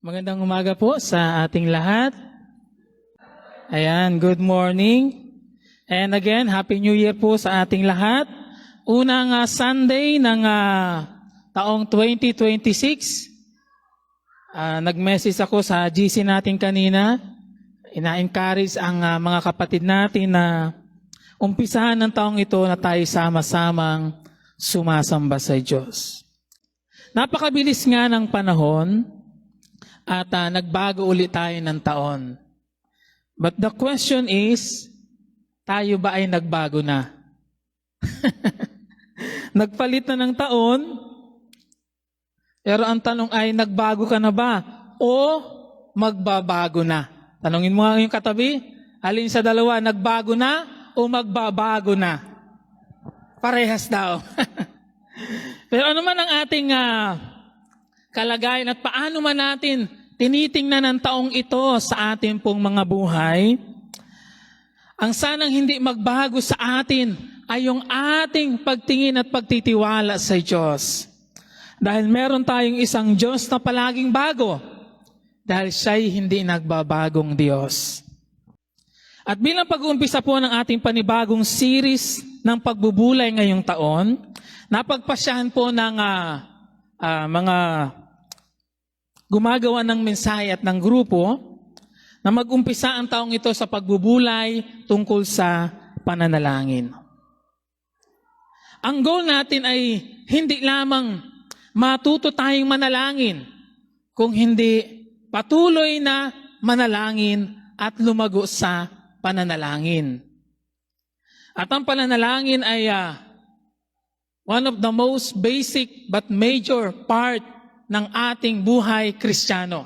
Magandang umaga po sa ating lahat. Ayan, good morning. And again, Happy New Year po sa ating lahat. Unang Sunday ng taong 2026. Nag-message ako sa GC natin kanina. Ina-encourage ang mga kapatid natin na umpisahan ng taong ito na tayo sama-samang sumasamba sa Diyos. Napakabilis nga ng panahon at nagbago ulit tayo ng taon. But the question is, tayo ba ay nagbago na? Nagpalit na ng taon, pero ang tanong ay, nagbago ka na ba? O magbabago na? Tanungin mo nga yung katabi, alin sa dalawa, nagbago na o magbabago na? Parehas daw. Pero ano man ang ating kalagayan at paano man natin tinitingnan ang taong ito sa ating pong mga buhay, ang sanang hindi magbago sa atin ay yung ating pagtingin at pagtitiwala sa Diyos. Dahil meron tayong isang Diyos na palaging bago, dahil siya'y hindi nagbabagong Diyos. At bilang pag-uumpisa po ng ating panibagong series ng pagbubulay ngayong taon, napagpasyahan po ng mga gumagawa ng mensahe at ng grupo na mag-umpisa ang taong ito sa pagbubulay tungkol sa pananalangin. Ang goal natin ay hindi lamang matuto tayong manalangin, kung hindi patuloy na manalangin at lumago sa pananalangin. At ang pananalangin ay one of the most basic but major part ng ating buhay Kristiyano.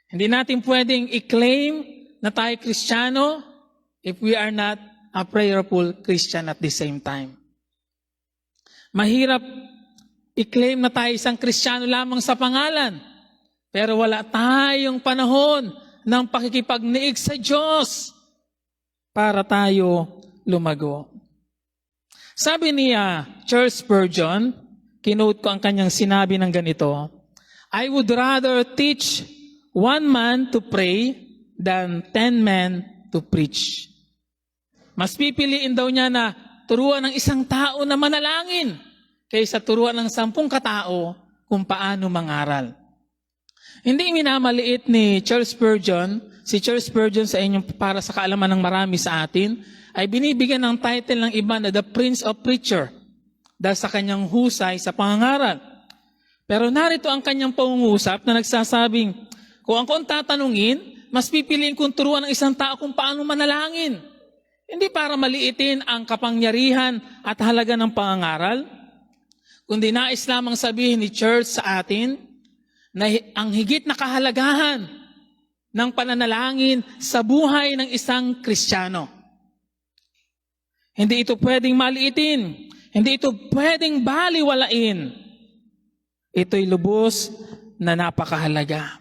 Hindi natin pwedeng i-claim na tayo Kristiyano if we are not a prayerful Christian at the same time. Mahirap i-claim na tayo isang Kristiyano lamang sa pangalan, pero wala tayong panahon ng pakikipagniig sa Diyos para tayo lumago. Sabi ni Charles Spurgeon, kinote ko ang kanyang sinabi ng ganito, I would rather teach one man to pray than 10 men to preach. Mas pipiliin daw niya na turuan ng isang tao na manalangin kaysa turuan ng 10 katao kung paano mangaral. Hindi minamaliit ni Charles Spurgeon, si Charles Spurgeon sa inyong para sa kaalaman ng marami sa atin, ay binibigyan ng title ng iba na The Prince of Preacher dahil sa kanyang husay sa pangangaral. Pero narito ang kanyang pangungusap na nagsasabing, kung ako ang tatanungin, mas pipiliin kong turuan ng isang tao kung paano manalangin. Hindi para maliitin ang kapangyarihan at halaga ng pangangaral, kundi nais lamang sabihin ni Church sa atin na ang higit na kahalagahan ng pananalangin sa buhay ng isang Kristiyano. Hindi ito pwedeng maliitin. Hindi ito pwedeng baliwalain. Ito'y lubos na napakahalaga.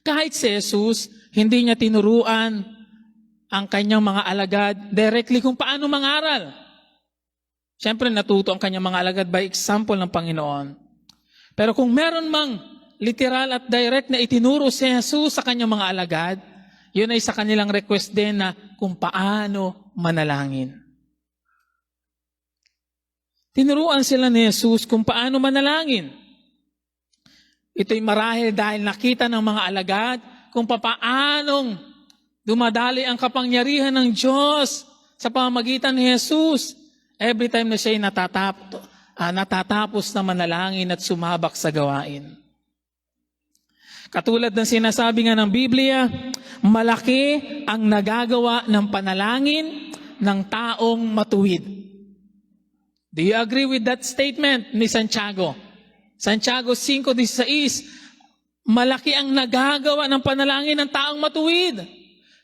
Kahit si Jesus, hindi niya tinuruan ang kanyang mga alagad directly kung paano mangaral. Siyempre, natuto ang kanyang mga alagad by example ng Panginoon. Pero kung meron mang literal at direct na itinuro si Jesus sa kanyang mga alagad, yun ay sa kanilang request din na kung paano manalangin. Tinuruan sila ni Jesus kung paano manalangin. Ito'y marahil dahil nakita ng mga alagad kung paanong dumadali ang kapangyarihan ng Diyos sa pamamagitan ni Jesus. Every time na siya'y natatapos na manalangin at sumabak sa gawain. Katulad ng sinasabi nga ng Biblia, malaki ang nagagawa ng panalangin ng taong matuwid. Do you agree with that statement ni Santiago? Santiago 5:16, malaki ang nagagawa ng panalangin ng taong matuwid.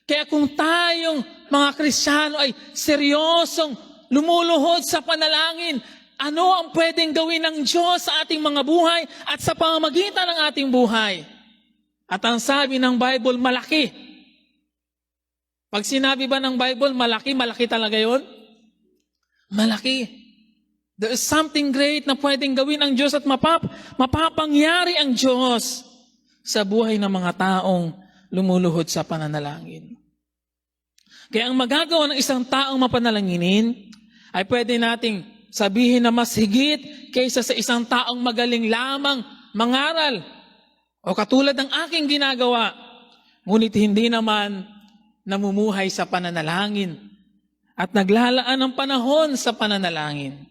Kaya kung tayong mga Kristiyano ay seryosong lumuluhod sa panalangin, ano ang pwedeng gawin ng Diyos sa ating mga buhay at sa pamamagitan ng ating buhay? At ang sabi ng Bible, malaki. Pag sinabi ba ng Bible, malaki, malaki talaga yon? Malaki. There is something great na pwedeng gawin ang Diyos at mapapangyari ang Diyos sa buhay ng mga taong lumuluhod sa pananalangin. Kaya ang magagawa ng isang taong mapanalanginin ay pwede nating sabihin na mas higit kaysa sa isang taong magaling lamang mangaral o katulad ng aking ginagawa, ngunit hindi naman namumuhay sa pananalangin at naglalaan ng panahon sa pananalangin.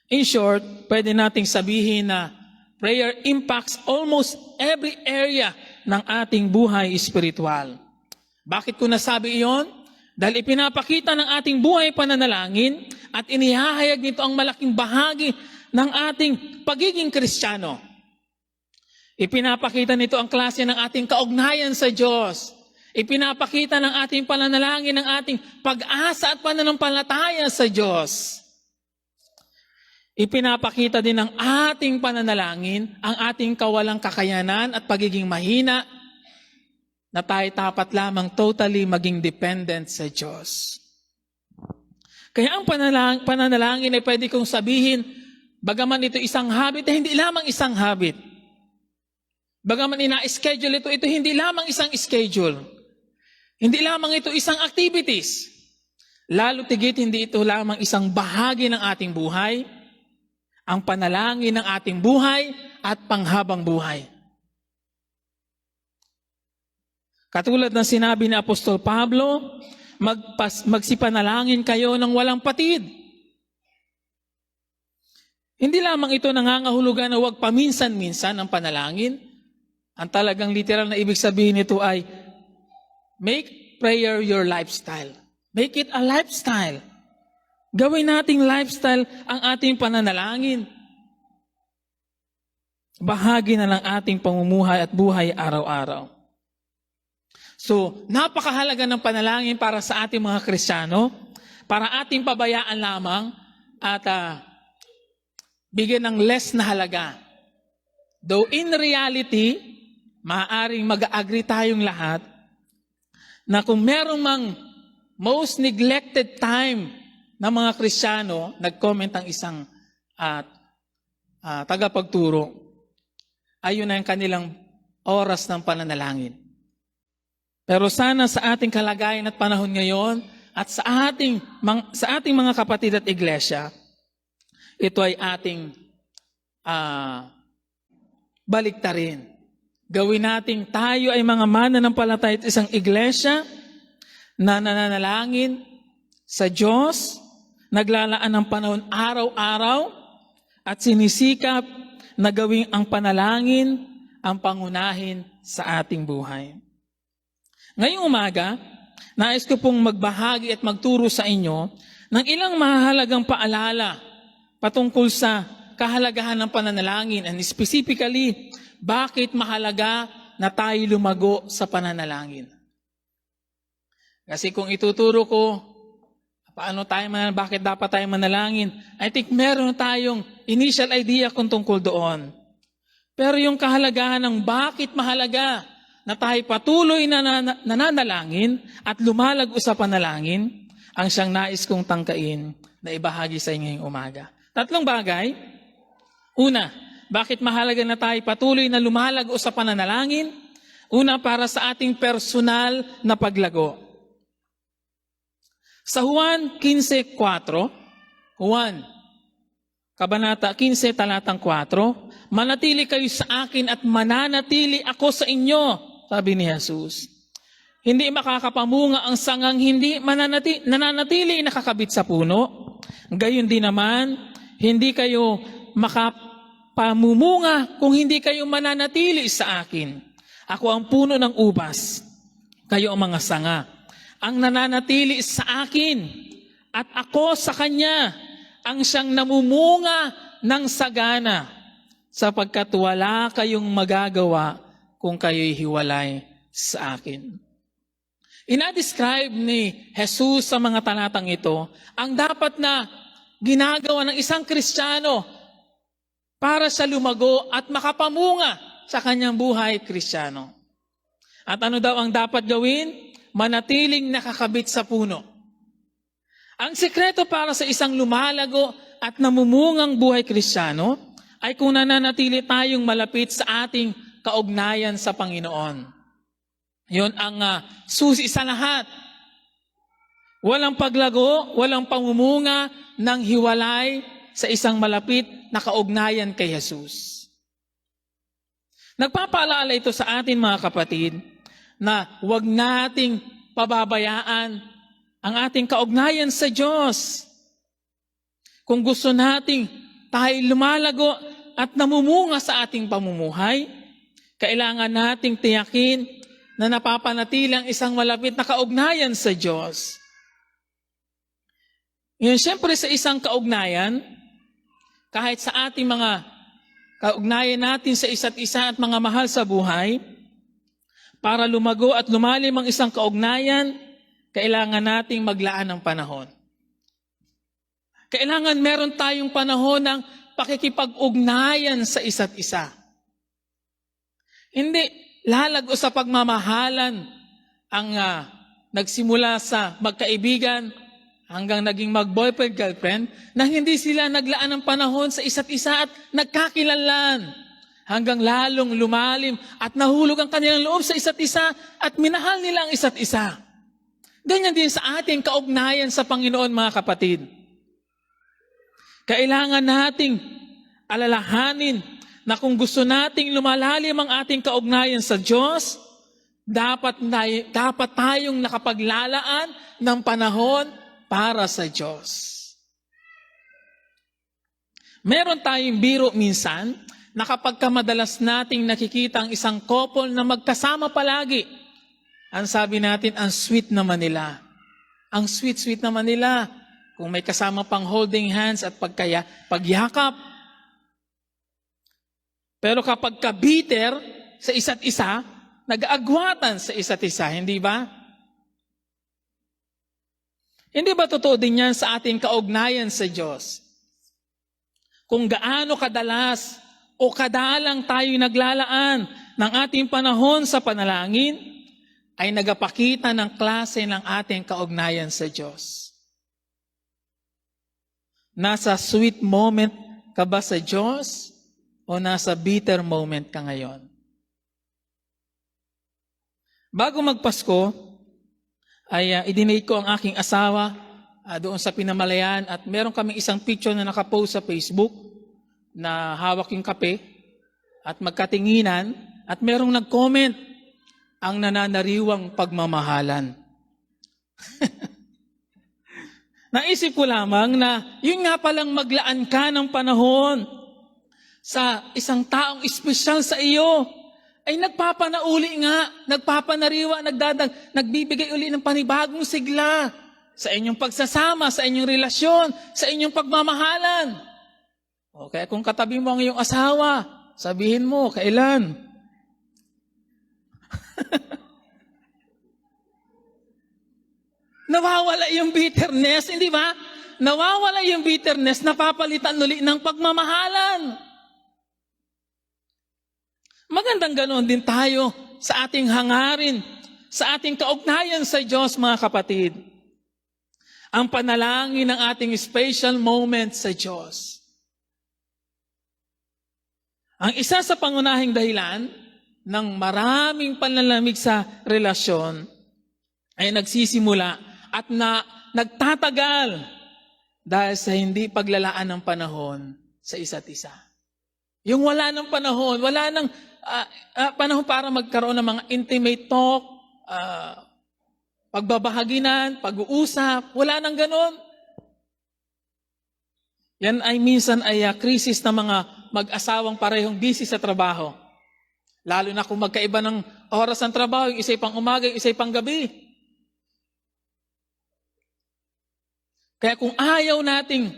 In short, pwede nating sabihin na prayer impacts almost every area ng ating buhay espiritual. Bakit ko nasabi iyon? Dahil ipinapakita ng ating buhay pananalangin at inihahayag nito ang malaking bahagi ng ating pagiging Kristiyano. Ipinapakita nito ang klase ng ating kaugnayan sa Diyos. Ipinapakita ng ating pananalangin ng ating pag-asa at pananampalataya sa Diyos. Ipinapakita din ng ating pananalangin ang ating kawalang kakayanan at pagiging mahina na tayo dapat lamang totally maging dependent sa Diyos. Kaya ang pananalangin ay pwede kong sabihin, bagaman ito isang habit, hindi lamang isang habit. Bagaman ina-schedule ito hindi lamang isang schedule. Hindi lamang ito isang activities. Lalo tigit, hindi ito lamang isang bahagi ng ating buhay, ang panalangin ng ating buhay at panghabang buhay. Katulad ng sinabi ni Apostol Pablo, magsipanalangin kayo ng walang patid. Hindi lamang ito nangangahulugan na huwag paminsan-minsan ang panalangin. Ang talagang literal na ibig sabihin nito ay, make prayer your lifestyle. Make it a lifestyle. Gawin nating lifestyle ang ating pananalangin. Bahagi na lang ating pamumuhay at buhay araw-araw. So, napakahalaga ng panalangin para sa ating mga Kristiyano, para ating pabayaan lamang at bigyan ng less na halaga. Though in reality, maaaring mag-agree tayong lahat na kung merong mang most neglected time ng mga Kristiyano, nag-comment ang isang tagapagturo, ayun na yung kanilang oras ng pananalangin. Pero sana sa ating kalagayan at panahon ngayon, at sa ating mga kapatid at iglesia, ito ay ating baliktarin. Gawin nating tayo ay mga mananampalataya at isang iglesia na nananalangin sa Diyos, naglalaan ng panahon araw-araw at sinisikap na gawing ang panalangin ang pangunahin sa ating buhay. Ngayong umaga, nais ko pong magbahagi at magturo sa inyo ng ilang mahalagang paalala patungkol sa kahalagahan ng pananalangin and specifically, bakit mahalaga na tayo lumago sa pananalangin. Kasi kung ituturo ko, bakit dapat tayo manalangin? I think meron tayong initial idea kung tungkol doon. Pero yung kahalagahan ng bakit mahalaga na tayo patuloy na nananalangin at lumalago sa panalangin, ang siyang nais kong tangkain na ibahagi sa inyo ngayong umaga. 3 bagay. Una, bakit mahalaga na tayo patuloy na lumalago sa pananalangin? Una, para sa ating personal na paglago. Sa Juan 15:4, Juan, Kabanata 15, talatang 4, manatili kayo sa akin at mananatili ako sa inyo, sabi ni Jesus. Hindi makakapamunga ang sangang hindi nananatili nakakabit sa puno. Gayon din naman, hindi kayo makapamumunga kung hindi kayo mananatili sa akin. Ako ang puno ng ubas, kayo ang mga sanga. Ang nananatili sa akin at ako sa kanya ang siyang namumunga ng sagana sapagkat wala kayong magagawa kung kayo'y hiwalay sa akin. Ina-describe ni Jesus sa mga talatang ito ang dapat na ginagawa ng isang Kristiyano para sa lumago at makapamunga sa kanyang buhay Kristiyano. At ano daw ang dapat gawin? Manatiling nakakabit sa puno. Ang sikreto para sa isang lumalago at namumungang buhay Kristiyano ay kung nananatili tayong malapit sa ating kaugnayan sa Panginoon. Yun ang susi sa lahat. Walang paglago, walang pamumunga ng hiwalay sa isang malapit na kaugnayan kay Jesus. Nagpapaalala ito sa atin mga kapatid na huwag nating pababayaan ang ating kaugnayan sa Diyos. Kung gusto nating tayo lumalago at namumunga sa ating pamumuhay, kailangan nating tiyakin na napapanatilang isang malapit na kaugnayan sa Diyos. Yun, siyempre sa isang kaugnayan, kahit sa ating mga kaugnayan natin sa isa't isa at mga mahal sa buhay, para lumago at lumalim ang isang kaugnayan, kailangan nating maglaan ng panahon. Kailangan meron tayong panahon ng pakikipag-ugnayan sa isa't isa. Hindi lalago sa pagmamahalan ang nagsimula sa magkaibigan hanggang naging mag-boyfriend, girlfriend, na hindi sila naglaan ng panahon sa isa't isa at nagkakilanlan hanggang lalong lumalim at nahulog ang kanilang loob sa isa't isa at minahal nila ang isa't isa. Ganyan din sa ating kaugnayan sa Panginoon, mga kapatid. Kailangan nating alalahanin na kung gusto nating lumalalim ang ating kaugnayan sa Diyos, dapat tayong nakapaglalaan ng panahon para sa Diyos. Meron tayong biro minsan na kapag madalas nating nakikita ang isang couple na magkasama palagi, ang sabi natin, ang sweet naman nila. Ang sweet-sweet naman nila. Kung may kasama pang holding hands at pagyakap. Pero kapag bitter sa isa't isa, nag-aagwatan sa isa't isa, hindi ba? Hindi ba totoo din yan sa ating kaugnayan sa Diyos? Kung gaano kadalas o kadalang tayo naglalaan ng ating panahon sa panalangin, ay nagapakita ng klase ng ating kaugnayan sa Diyos. Nasa sweet moment ka ba sa Diyos o nasa bitter moment ka ngayon? Bago magpasko, ay idinate ko ang aking asawa doon sa Pinamalayan at meron kaming isang picture na nakapost sa Facebook na hawak yung kape at magkatinginan at merong nag-comment, ang nananariwang pagmamahalan. Naisip ko lamang na yun nga palang maglaan ka ng panahon sa isang taong espesyal sa iyo ay nagpapanauli nga, nagpapanariwa, nagbibigay uli ng panibagong sigla sa inyong pagsasama, sa inyong relasyon, sa inyong pagmamahalan. O kaya kung katabi mo ang iyong asawa, sabihin mo, kailan? Nawawala yung bitterness, hindi ba? Nawawala yung bitterness, napapalitan uli ng pagmamahalan. Magandang ganoon din tayo sa ating hangarin, sa ating kaugnayan sa Diyos, mga kapatid. Ang panalangin ng ating special moment sa Diyos. Ang isa sa pangunahing dahilan ng maraming panlalamig sa relasyon ay nagsisimula at nagtatagal dahil sa hindi paglalaan ng panahon sa isa't isa. Yung wala ng panahon, wala ng panahon para magkaroon ng mga intimate talk, pagbabahaginan, pag-uusap, wala nang ganon. Yan ay minsan ay krisis ng mga mag-asawang parehong busy sa trabaho. Lalo na kung magkaiba ng oras ng trabaho, yung isa pang umaga, yung isa pang gabi. Kaya kung ayaw nating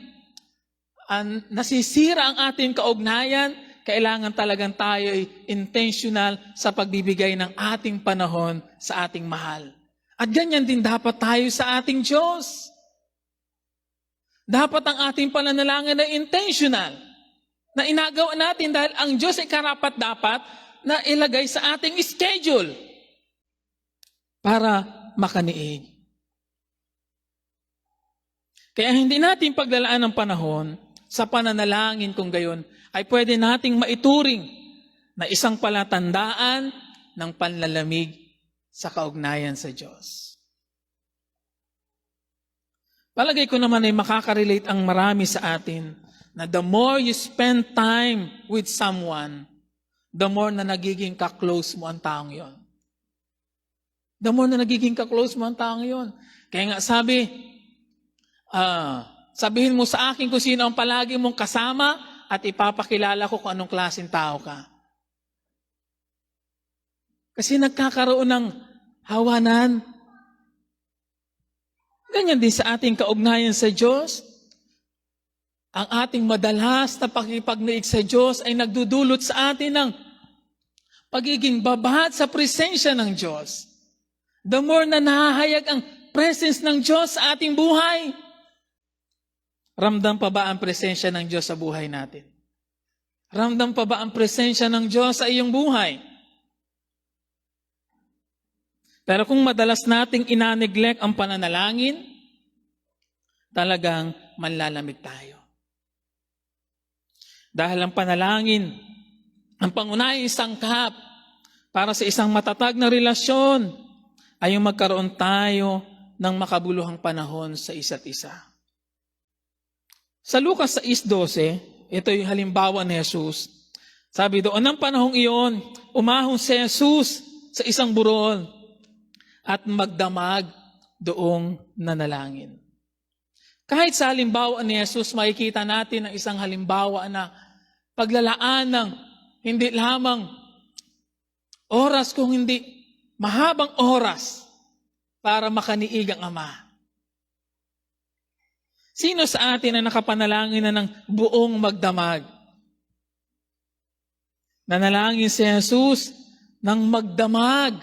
nasisira ang ating kaugnayan, kailangan talagang tayo ay intentional sa pagbibigay ng ating panahon sa ating mahal. At ganyan din dapat tayo sa ating Diyos. Dapat ang ating pananalangin ay intentional. Na inagawa natin dahil ang Diyos ay karapat-dapat na ilagay sa ating schedule para makaniig. Kaya hindi natin paglalaan ng panahon sa pananalangin kung gayon ay pwede nating maituring na isang palatandaan ng panlalamig sa kaugnayan sa Diyos. Palagay ko naman ay makaka-relate ang marami sa atin na the more you spend time with someone, the more na nagiging ka-close mo ang taong yon. The more na nagiging ka-close mo ang taong yon. Kaya nga sabihin mo sa akin kung sino ang palagi mong kasama at ipapakilala ko kung anong klaseng tao ka. Kasi nagkakaroon ng hawanan. Ganyan din sa ating kaugnayan sa Diyos. Ang ating madalas na pakikipagniig sa Diyos ay nagdudulot sa atin ng pagiging babad sa presensya ng Diyos. The more na nahahayag ang presence ng Diyos sa ating buhay, ramdam pa ba ang presensya ng Diyos sa buhay natin? Ramdam pa ba ang presensya ng Diyos sa iyong buhay? Pero kung madalas nating inaneglect ang pananalangin, talagang manlalamig tayo. Dahil ang panalangin, ang pangunahing sangkap para sa isang matatag na relasyon ay yung magkaroon tayo ng makabuluhang panahon sa isa't isa. Sa Lucas 6:12, ito yung halimbawa ni Jesus. Sabi doon, ng panahong iyon, umahon si Jesus sa isang burol at magdamag doong nanalangin. Kahit sa halimbawa ni Jesus, makikita natin ang isang halimbawa na paglalaan ng hindi lamang oras kung hindi mahabang oras para makaniig ang Ama. Sino sa atin ang nakapanalangin na ng buong magdamag? Nanalangin si Jesus ng magdamag.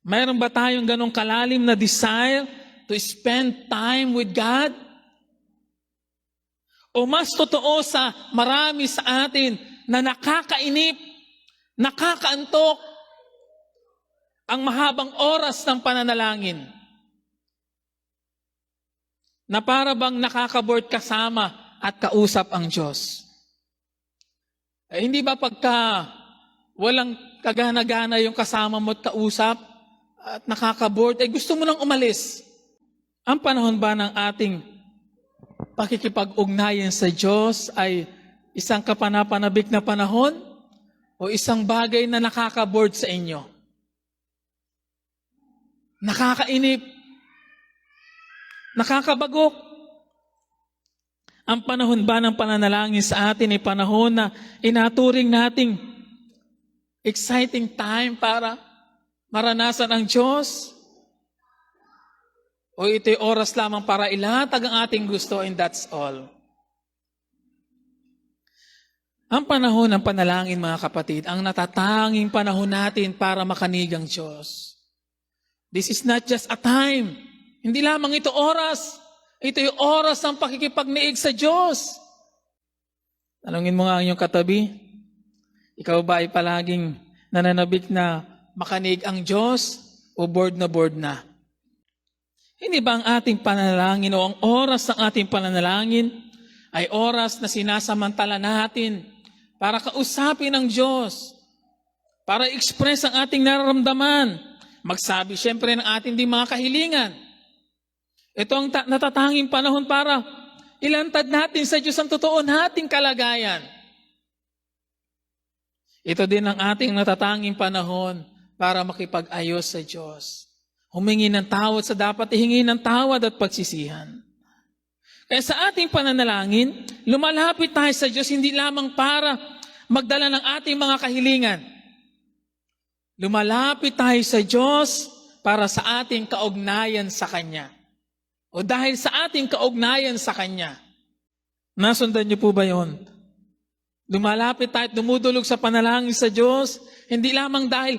Mayroon ba tayong ganong kalalim na desire to spend time with God? O mas totoo sa marami sa atin na nakakainip, nakakaantok ang mahabang oras ng pananalangin? Na para bang nakaka-bored kasama at kausap ang Diyos? Hindi ba pagka walang kagana-gana yung kasama mo at kausap, at nakaka-bored, gusto mo nang umalis? Ang panahon ba ng ating pakikipag-ugnayan sa Diyos ay isang kapanapanabik na panahon o isang bagay na nakaka-bored sa inyo? Nakakainip? Nakakabagok? Ang panahon ba ng pananalangin sa atin ay panahon na inaturing nating exciting time para maranasan ang Diyos? O ito'y oras lamang para ilatag ang ating gusto and that's all? Ang panahon ng panalangin, mga kapatid, ang natatanging panahon natin para makanig ang Diyos. This is not just a time. Hindi lamang ito oras. Ito'y oras ng pakikipagniig sa Diyos. Tanungin mo nga ang iyong katabi, ikaw ba ay palaging nananabik na makanig ang Diyos o bored na? Hindi ba ang ating pananalangin o ang oras ng ating pananalangin ay oras na sinasamantala natin para kausapin ang Diyos, para express ang ating nararamdaman, magsabi siyempre ng ating di mga kahilingan? Ito ang natatanging panahon para ilantad natin sa Diyos ang totoo nating kalagayan. Ito din ang ating natatanging panahon para makipag-ayos sa Diyos. Humingi ng tawad sa dapat ihingi ng tawad at pagsisihan. Kaya sa ating pananalangin, lumalapit tayo sa Diyos hindi lamang para magdala ng ating mga kahilingan. Lumalapit tayo sa Diyos para sa ating kaugnayan sa Kanya. O dahil sa ating kaugnayan sa Kanya. Nasundan niyo po ba yun? Lumalapit tayo at dumudulog sa panalangin sa Diyos, hindi lamang dahil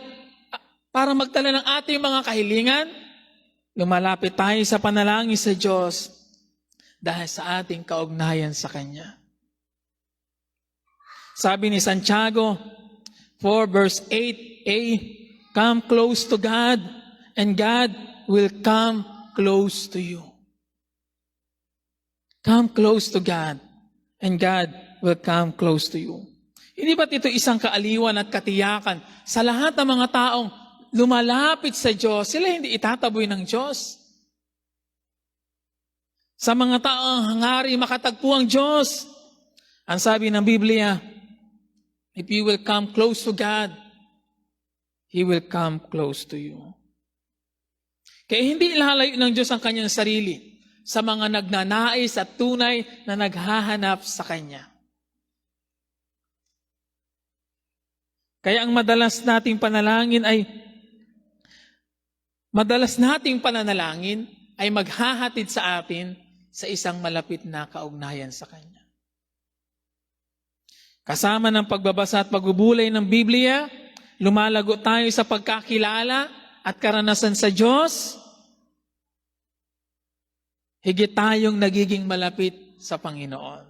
para magdala ng ating mga kahilingan, lumalapit tayo sa panalangin sa Diyos dahil sa ating kaugnayan sa Kanya. Sabi ni Santiago 4 verse 8a, come close to God and God will come close to you. Come close to God and God will come close to you. Hindi ba't ito isang kaaliwan at katiyakan sa lahat ng mga taong lumalapit sa Diyos, sila hindi itataboy ng Diyos? Sa mga taong hangari makatagpo ang Diyos, ang sabi ng Biblia, if you will come close to God, He will come close to you. Kaya hindi ilalayo ng Diyos ang kanyang sarili sa mga nagnanais at tunay na naghahanap sa Kanya. Kaya ang madalas nating pananalangin ay maghahatid sa atin sa isang malapit na kaugnayan sa Kanya. Kasama ng pagbabasa at pagbubulay ng Biblia, lumalago tayo sa pagkakilala at karanasan sa Diyos, higit tayong nagiging malapit sa Panginoon.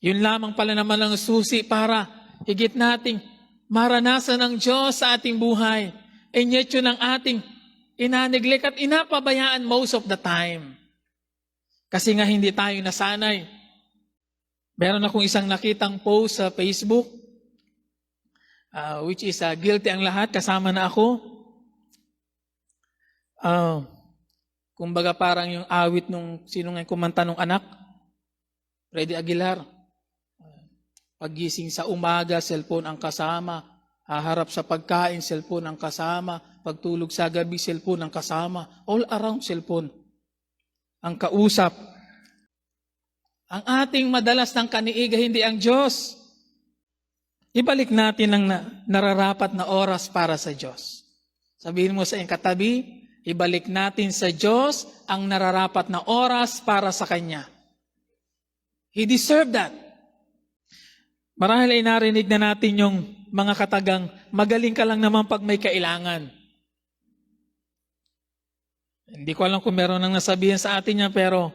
Yun lamang pala naman ang susi para higit nating maranasan ng Diyos sa ating buhay. And yet yun ang ating inaneglect at inapabayaan most of the time. Kasi nga hindi tayo nasanay. Meron akong isang nakitang post sa Facebook, which is guilty ang lahat, kasama na ako. Kumbaga parang yung awit nung sino nga kumanta nung anak, Freddy Aguilar. Paggising sa umaga, cellphone ang kasama. Haharap sa pagkain, cellphone ang kasama. Pagtulog sa gabi, cellphone ang kasama. All around cellphone ang kausap. Ang ating madalas ng kaniiga, hindi ang Diyos. Ibalik natin ang nararapat na oras para sa Diyos. Sabihin mo sa iyong katabi, ibalik natin sa Diyos ang nararapat na oras para sa Kanya. He deserved that. Marahil ay narinig na natin yung mga katagang, magaling ka lang naman pag may kailangan. Hindi ko alam kung meron nang nasabihan sa atin yan, pero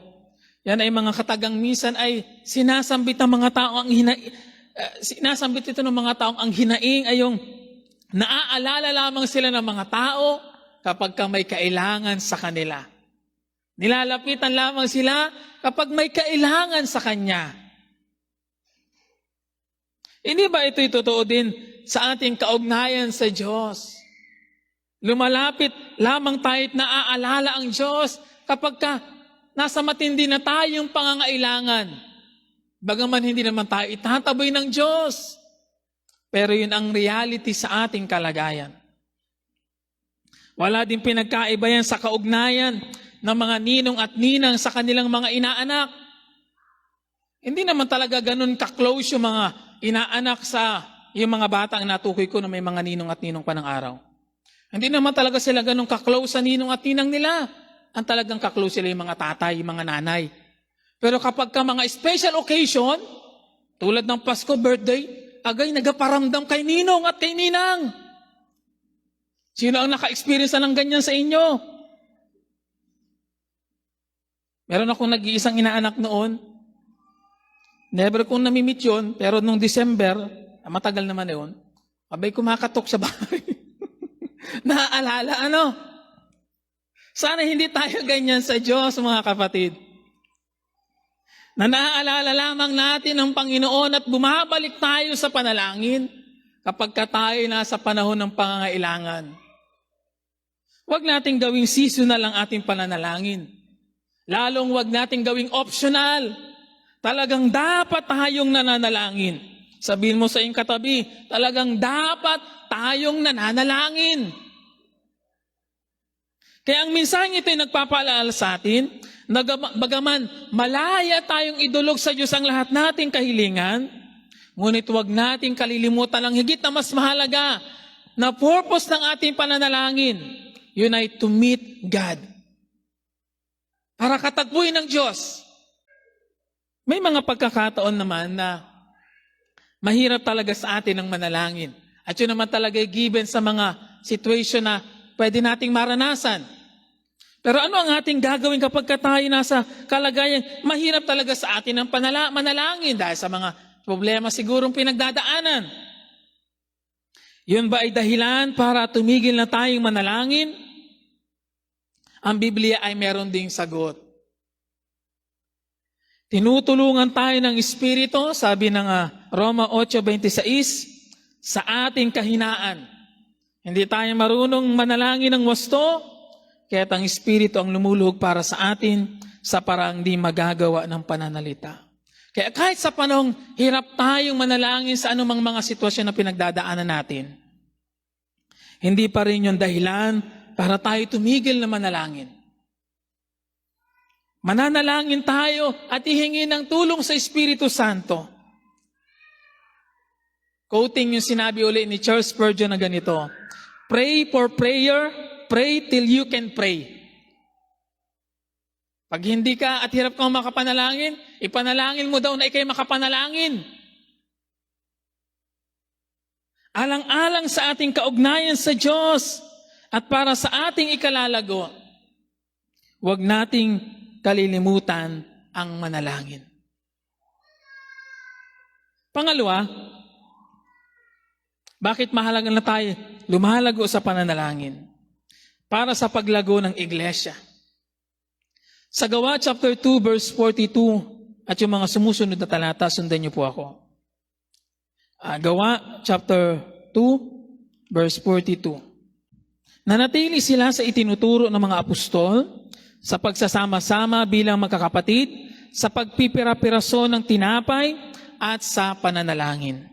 yan ay mga katagang minsan ay sinasambit ng mga tao sinasambit ito ng mga taong ang hinaing ay yung naaalala lamang sila ng mga tao kapag may kailangan sa kanila. Nilalapitan lamang sila kapag may kailangan sa Kanya. Hindi ba ito'y totoo din sa ating kaugnayan sa Diyos? Lumalapit lamang tayo't naaalala ang Diyos kapag nasa matindi na tayong pangangailangan. Bagaman hindi naman tayo itataboy ng Diyos. Pero yun ang reality sa ating kalagayan. Wala din pinagkaiba yan sa kaugnayan ng mga ninong at ninang sa kanilang mga inaanak. Hindi naman talaga ganun ka-close yung mga inaanak sa yung mga bata ang natukoy ko na may mga ninong at ninong pa ng araw. Hindi naman talaga sila ganun ka-close sa ninong at ninang nila. Ang talagang ka-close sila yung mga tatay, yung mga nanay. Pero kapag mga special occasion, tulad ng Pasko, birthday, agay nagaparamdam kay ninong at kay ninang. Sino ang naka-experience ng ganyan sa inyo? Meron akong nag-iisang inaanak noon. Never kong namimit yun, pero nung December, matagal naman yun, abay kumakatok sa bahay. Naaalala, Sana hindi tayo ganyan sa Diyos, mga kapatid. Na naaalala lamang natin ang Panginoon at bumabalik tayo sa panalangin kapag tayo nasa panahon ng pangangailangan. Huwag nating gawing seasonal ang ating pananalangin. Lalong huwag nating gawing optional. Talagang dapat tayong nananalangin. Sabihin mo sa iyong katabi, talagang dapat tayong nananalangin. Kaya ang mensaheng ito ay nagpapaalala sa atin, bagaman malaya tayong idulog sa Diyos ang lahat nating kahilingan, ngunit huwag nating kalilimutan ang higit na mas mahalaga na purpose ng ating pananalangin. Yun ay to meet God. Para katagpuin ng Diyos. May mga pagkakataon naman na mahirap talaga sa atin ang manalangin. At yun naman talaga ay given sa mga situation na pwede nating maranasan. Pero ano ang ating gagawin kapag tayo nasa kalagayan? Mahirap talaga sa atin ang manalangin dahil sa mga problema sigurong pinagdadaanan. Yun ba ay dahilan para tumigil na tayong manalangin? Ang Biblia ay meron ding sagot. Tinutulungan tayo ng Espiritu, sabi ng Roma 8:26, sa ating kahinaan. Hindi tayo marunong manalangin ng wasto, kaya't ang Espiritu ang lumuluhog para sa atin sa paraang di magagawa ng pananalita. Kaya kahit sa panahong hirap tayong manalangin sa anumang mga sitwasyon na pinagdadaanan natin, hindi pa rin yung dahilan para tayo tumigil na manalangin. Mananalangin tayo at ihingi ng tulong sa Espiritu Santo. Quoting yung sinabi uli ni Charles Spurgeon na ganito, "Pray for prayer, pray till you can pray." Pag hindi ka at hirap kang makapanalangin, ipanalangin mo daw na ikay makapanalangin. Alang-alang sa ating kaugnayan sa Diyos at para sa ating ikalalago, huwag nating kalilimutan ang manalangin. Pangalawa, bakit mahalaga na tayo lumalago sa pananalangin? Para sa paglago ng iglesia. Sa Gawa chapter 2 verse 42 at yung mga sumusunod na talata, sundan niyo po ako. Gawa chapter 2 verse 42. Nanatili sila sa itinuturo ng mga apostol, sa pagsasama-sama bilang magkakapatid, sa pagpipira-piraso ng tinapay at sa pananalangin.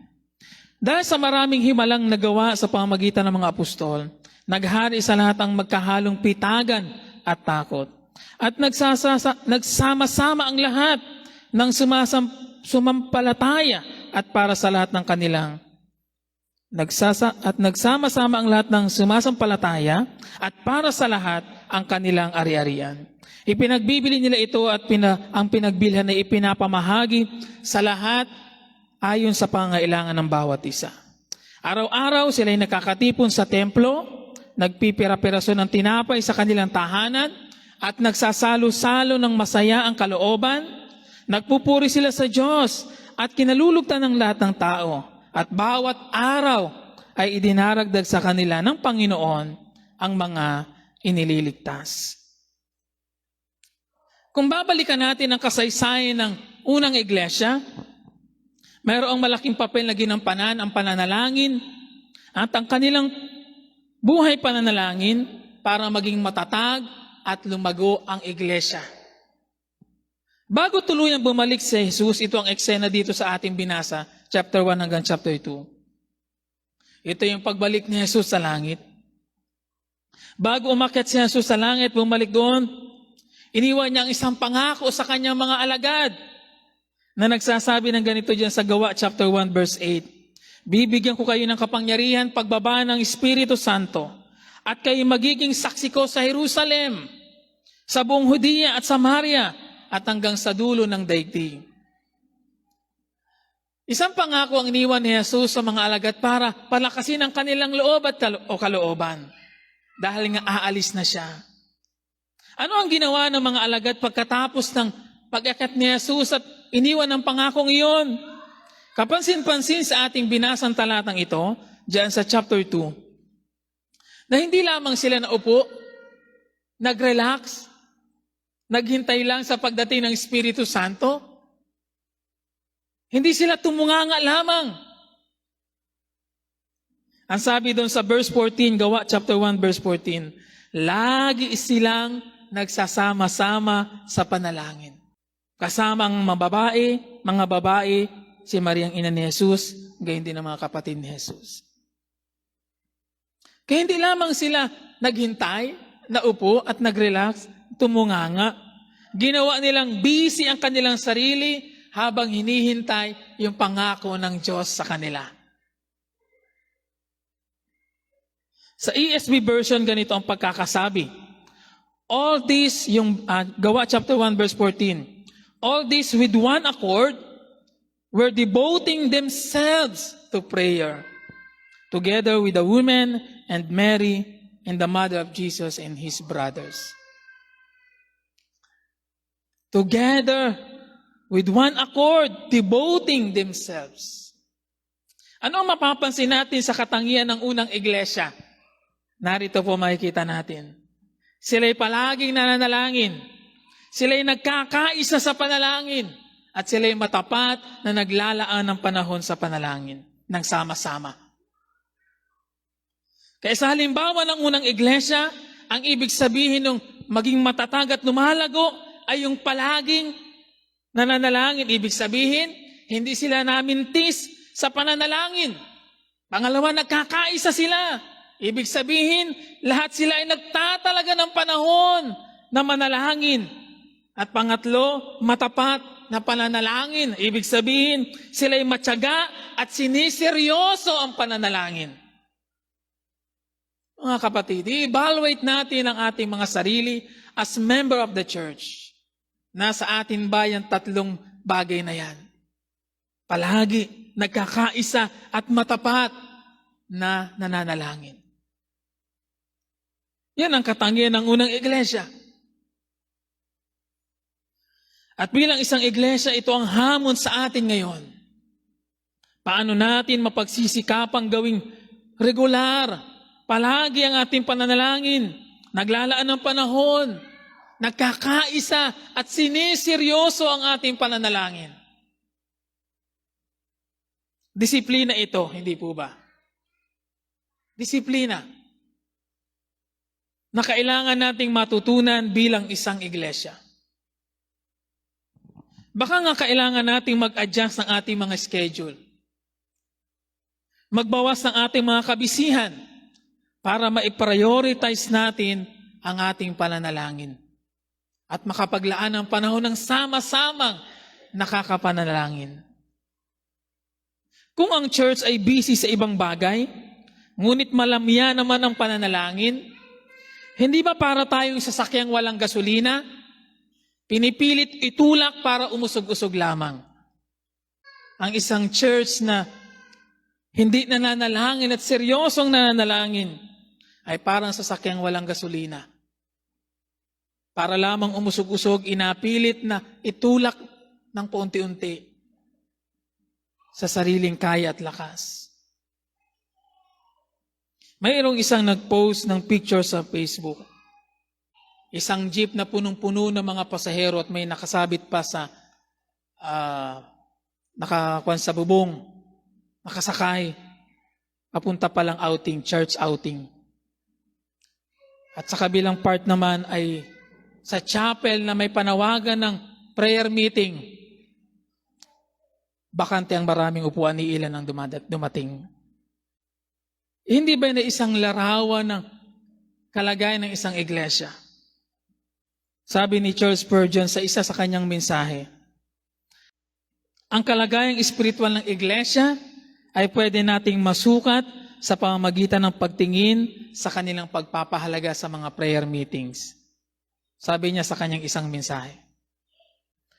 Dahil sa maraming himalang nagawa sa pamamagitan ng mga apostol, naghari sa lahat ang magkahalong pitagan at takot. At nagsama-sama ang lahat ng sumampalataya at para sa lahat ng kanilang nagsama-sama ang lahat ng sumasampalataya at para sa lahat ang kanilang ari-arian. Ipinagbibili nila ito at ang pinagbilhan ay ipinapamahagi sa lahat ayon sa pangailangan ng bawat isa. Araw-araw sila'y nakakatipon sa templo, nagpipira-piraso ng tinapay sa kanilang tahanan, at nagsasalo-salo ng masaya ang kalooban. Nagpupuri sila sa Diyos at kinalulugtan ng lahat ng tao. At bawat araw ay idinaragdag sa kanila ng Panginoon ang mga inililigtas. Kung babalikan natin ang kasaysayan ng unang iglesia, mayroong malaking papel na ginampanan ang pananalangin at ang kanilang buhay pananalangin para maging matatag at lumago ang iglesia. Bago tuluyang bumalik si Jesus, ito ang eksena dito sa ating binasa, chapter 1 hanggang chapter 2. Ito yung pagbalik ni Jesus sa langit. Bago umakyat si Jesus sa langit, bumalik doon, iniwan niya ang isang pangako sa kanyang mga alagad na nagsasabi ng ganito dyan sa Gawa chapter 1 verse 8. Bibigyan ko kayo ng kapangyarihan pagbaba ng Espiritu Santo at kayo magiging saksi ko sa Jerusalem, sa buong Judea at Samaria at hanggang sa dulo ng daigdig. Isang pangako ang iniwan ni Jesus sa mga alagad para palakasin ang kanilang loob at kalooban dahil nga aalis na siya. Ano ang ginawa ng mga alagad pagkatapos ng pag-akyat ni Jesus at iniwan ang pangakong iyon? Kapansin-pansin sa ating binasang talatang ito, diyan sa chapter 2, na hindi lamang sila naupo, nag-relax, naghintay lang sa pagdating ng Espiritu Santo. Hindi sila tumunganga lamang. Ang sabi doon sa verse 14, Gawa chapter 1 verse 14, lagi silang nagsasama-sama sa panalangin. Kasama ang mga babae, si Mariang ina ni Jesus, gayon din ang mga kapatid ni Jesus. Kaya hindi lamang sila naghintay, naupo at nag-relax, tumunganga. Ginawa nilang busy ang kanilang sarili habang hinihintay yung pangako ng Diyos sa kanila. Sa ESV version, ganito ang pagkakasabi. All this, yung Gawa chapter 1 verse 14, all this with one accord were devoting themselves to prayer, together with the women and Mary and the mother of Jesus and his brothers. Together with one accord, devoting themselves. Ano ang mapapansin natin sa katangian ng unang iglesia? Narito po makikita natin. Sila'y palaging nananalangin. Sila'y nagkakaisa sa panalangin. at sila'y matapat na naglalaan ng panahon sa panalangin ng sama-sama. Kaya sa halimbawa ng unang iglesia, ang ibig sabihin ng maging matatag at lumalago ay yung palaging nananalangin. Ibig sabihin, hindi sila namintis sa pananalangin. Pangalawa, nagkakaisa sila. Ibig sabihin, lahat sila ay nagtatalaga ng panahon na manalangin. At pangatlo, matapat na pananalangin. Ibig sabihin, sila ay matyaga at siniseryoso ang pananalangin. Mga kapatid, i-evaluate natin ang ating mga sarili as member of the church. Nasa atin ba yung tatlong bagay na yan? Palagi nagkakaisa at matapat na nananalangin. Yan ang katangian ng unang iglesia. At bilang isang iglesia, ito ang hamon sa atin ngayon. Paano natin mapagsisikapang gawing regular, palagi ang ating pananalangin, naglalaan ng panahon, nagkakaisa at siniseryoso ang ating pananalangin. Disiplina ito, hindi po ba? Disiplina na kailangan nating matutunan bilang isang iglesia. Baka nga kailangan nating mag-adjust ng ating mga schedule. Magbawas ng ating mga kabisihan para ma-prioritize natin ang ating pananalangin at makapaglaan ng panahon ng sama-samang nakakapanalangin. Kung ang church ay busy sa ibang bagay, ngunit malamya naman ang pananalangin, hindi ba para tayong sasakyang walang gasolina, pinipilit itulak para umusog-usog lamang? Ang isang church na hindi nananalangin at seryosong nananalangin ay parang sasakyang walang gasolina. Para lamang umusog-usog, inapilit na itulak ng paunti-unti sa sariling kaya at lakas. Mayroong isang nag-post ng picture sa Facebook. Isang jeep na punong-puno ng mga pasahero at may nakasabit pa sa nakakuan sa bubong, nakasakay, papunta palang outing, church outing. At sa kabilang part naman ay sa chapel na may panawagan ng prayer meeting, bakante ang maraming upuan, ni ilan ang dumating. Hindi ba na isang larawan ng kalagayan ng isang iglesia? Sabi ni Charles Spurgeon sa isa sa kanyang mensahe, ang kalagayang espiritual ng iglesia ay pwede nating masukat sa pamamagitan ng pagtingin sa kanilang pagpapahalaga sa mga prayer meetings. Sabi niya sa kanyang isang mensahe.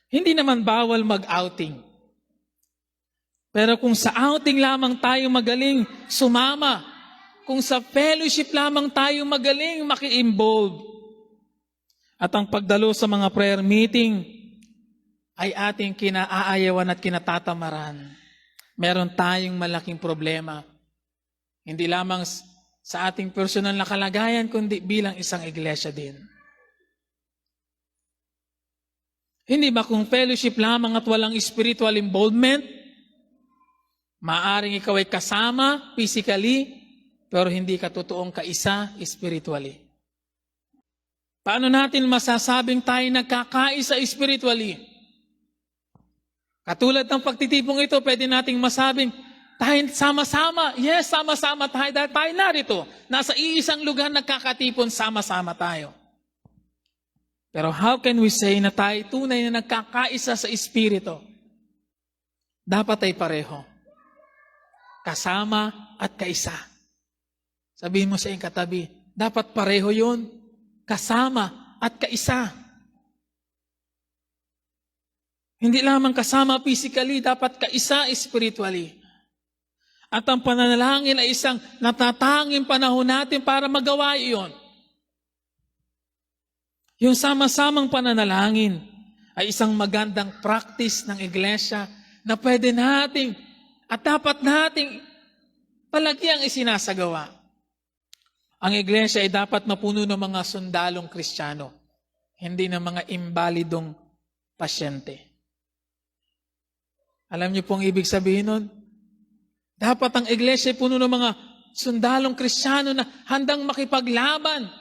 Hindi naman bawal mag-outing. Pero kung sa outing lamang tayo magaling sumama, kung sa fellowship lamang tayo magaling maki-involve, at ang pagdalo sa mga prayer meeting ay ating kinaayawan at kinatatamaran, meron tayong malaking problema. Hindi lamang sa ating personal na kalagayan, kundi bilang isang iglesia din. Hindi ba kung fellowship lamang at walang spiritual involvement, maaring ikaw ay kasama physically, pero hindi ka totoong kaisa spiritually. Paano natin masasabing tayo nagkakaisa spiritually? Katulad ng pagtitipong ito, pwede nating masabing, tayo sama-sama. Yes, sama-sama tayo. Dahil tayo narito. Nasa iisang lugar nagkakatipon, sama-sama tayo. Pero how can we say na tayo tunay na nagkakaisa sa Espiritu? Dapat ay pareho. Kasama at kaisa. Sabihin mo sa iyong katabi, dapat pareho yun. Kasama at kaisa. Hindi lamang kasama physically, dapat kaisa spiritually. At ang pananalangin ay isang natatanging panahon natin para magawa iyon. Yung sama-samang pananalangin ay isang magandang practice ng iglesia na pwede nating at dapat nating palagyang isinasagawa. Ang iglesia ay dapat mapuno ng mga sundalong Kristiyano, hindi ng mga imbalidong pasyente. Alam niyo po ang ibig sabihin nun? Dapat ang iglesia ay puno ng mga sundalong Kristiyano na handang makipaglaban.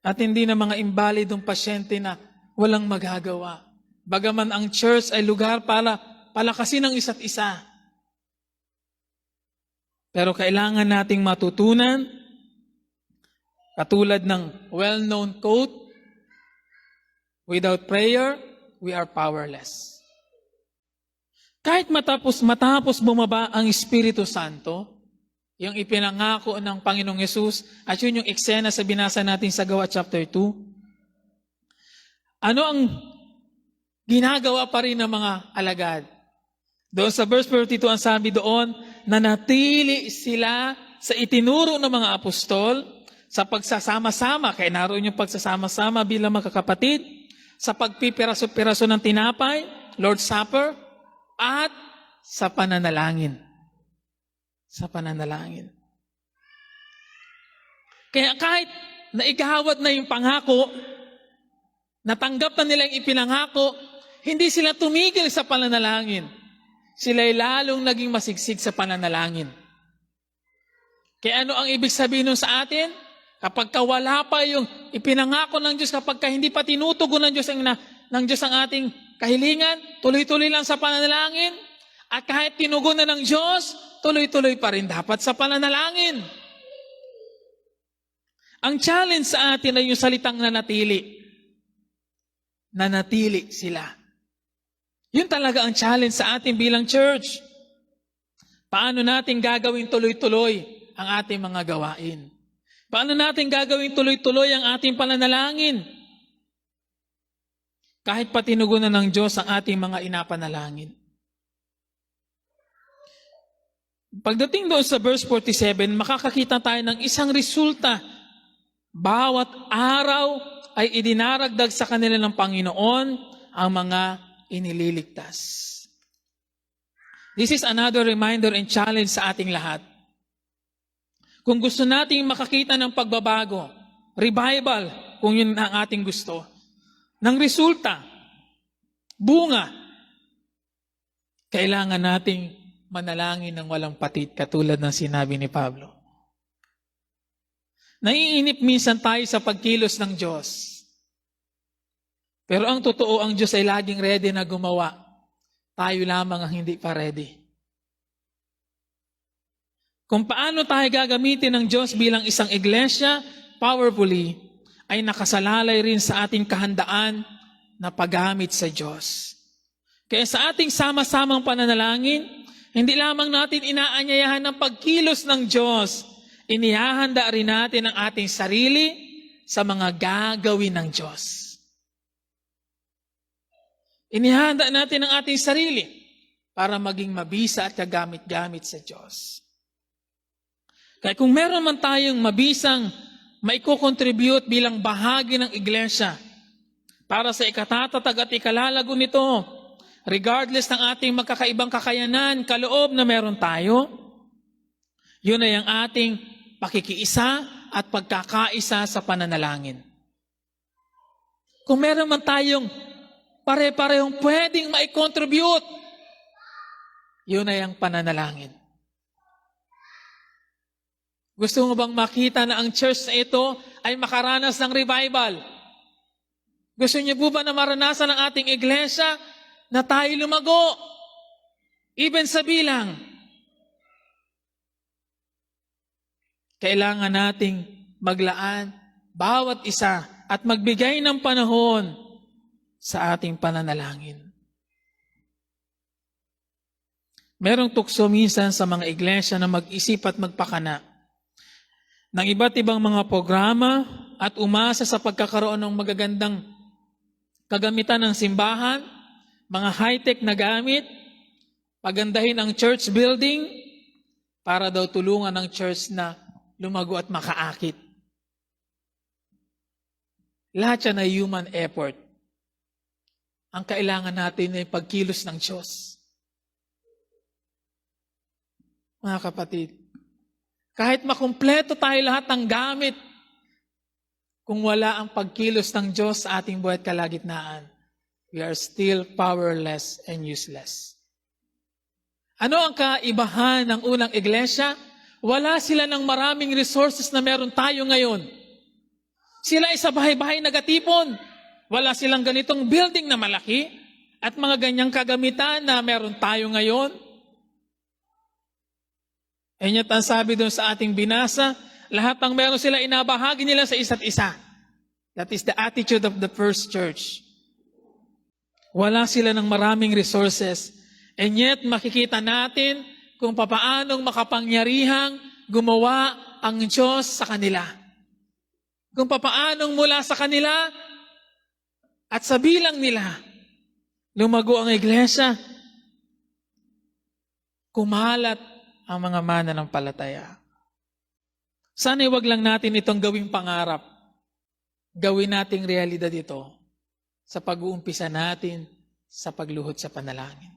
At hindi na mga imbalidong pasyente na walang magagawa. Bagaman ang church ay lugar para palakasin ang isa't isa. Pero kailangan nating matutunan, katulad ng well-known quote, without prayer, we are powerless. Kahit matapos bumaba ang Espiritu Santo, yung ipinangako ng Panginoong Yesus, at yun yung eksena sa binasa natin sa Gawa chapter 2, ano ang ginagawa pa rin ng mga alagad? Doon sa verse 42, ang sabi doon, nanatili sila sa itinuro ng mga apostol, sa pagsasama-sama, kaya naroon yung pagsasama-sama bilang magkakapatid, sa pagpipiraso-piraso ng tinapay, Lord's Supper, at sa pananalangin. Sa pananalangin. Kaya kahit naigawad na yung pangako, natanggap na nila yung ipinangako, hindi sila tumigil sa pananalangin. Sila'y lalong naging masigsig sa pananalangin. Kaya ano ang ibig sabihin nun sa atin? Kapag wala pa yung ipinangako ng Diyos, kapag hindi pa tinutugon ng Diyos ang ating kahilingan, tuloy-tuloy lang sa pananalangin. At kahit tinugon na ng Diyos, tuloy-tuloy pa rin dapat sa pananalangin. Ang challenge sa atin ay yung salitang nanatili. Nanatili sila. Yun talaga ang challenge sa atin bilang church. Paano natin gagawin tuloy-tuloy ang ating mga gawain? Paano natin gagawin tuloy-tuloy ang ating pananalangin? Kahit pa tinugunan ng Diyos ang ating mga inapanalangin. Pagdating doon sa verse 47, makakakita tayo ng isang resulta. Bawat araw ay idinaragdag sa kanila ng Panginoon ang mga inililigtas. This is another reminder and challenge sa ating lahat. Kung gusto nating makakita ng pagbabago, revival, kung yun ang ating gusto, ng resulta, bunga, kailangan nating manalangin ng walang patid, katulad ng sinabi ni Pablo. Naiinip minsan tayo sa pagkilos ng Diyos. Pero ang totoo, ang Diyos ay laging ready na gumawa. Tayo lamang ang hindi pa ready. Kung paano tayo gagamitin ng Diyos bilang isang iglesia, powerfully, ay nakasalalay rin sa ating kahandaan na paggamit sa Diyos. Kaya sa ating sama-samang pananalangin, hindi lamang natin inaanyayahan ng pagkilos ng Diyos, inihahanda rin natin ang ating sarili sa mga gagawin ng Diyos. Inihahanda natin ang ating sarili para maging mabisa at kagamit-gamit sa Diyos. Kaya kung meron man tayong mabisang maiko-contribute bilang bahagi ng iglesia para sa ikatatatag at ikalalago nito, regardless ng ating magkakaibang kakayanan, kaloob na meron tayo, yun ay ang ating pakikiisa at pagkakaisa sa pananalangin. Kung meron man tayong pare-parehong pwedeng mai-contribute, yun ay ang pananalangin. Gusto mo bang makita na ang church na ito ay makaranas ng revival? Gusto niyo po ba na maranasan ng ating iglesia na tayo lumago? Even sa bilang. Kailangan nating maglaan bawat isa at magbigay ng panahon sa ating pananalangin. Merong tukso minsan sa mga iglesia na mag-isip at magpakana ng iba't ibang mga programa at umasa sa pagkakaroon ng magagandang kagamitan ng simbahan, mga high-tech na gamit, pagandahin ang church building para daw tulungan ang church na lumago at makaakit. Lahat yan ay human effort. Ang kailangan natin ay pagkilos ng Diyos. Mga kapatid, kahit makumpleto tayo lahat ng gamit, kung wala ang pagkilos ng Diyos sa ating buhay at kalagitnaan, we are still powerless and useless. Ano ang kaibahan ng unang iglesia? Wala sila ng maraming resources na meron tayo ngayon. Sila ay sa bahay-bahay nagatipon. Wala silang ganitong building na malaki at mga ganyang kagamitan na meron tayo ngayon. And yet, ang sabi doon sa ating binasa, lahat ng meron sila inabahagi nila sa isa't isa. That is the attitude of the first church. Wala sila ng maraming resources. And yet, makikita natin kung papaanong makapangyarihang gumawa ang Diyos sa kanila. Kung papaanong mula sa kanila at sa bilang nila, lumago ang iglesia, kumalat ang mga mananampalataya. Sana'y wag lang natin itong gawing pangarap. Gawin nating realidad ito sa pag-uumpisa natin sa pagluhod sa panalangin.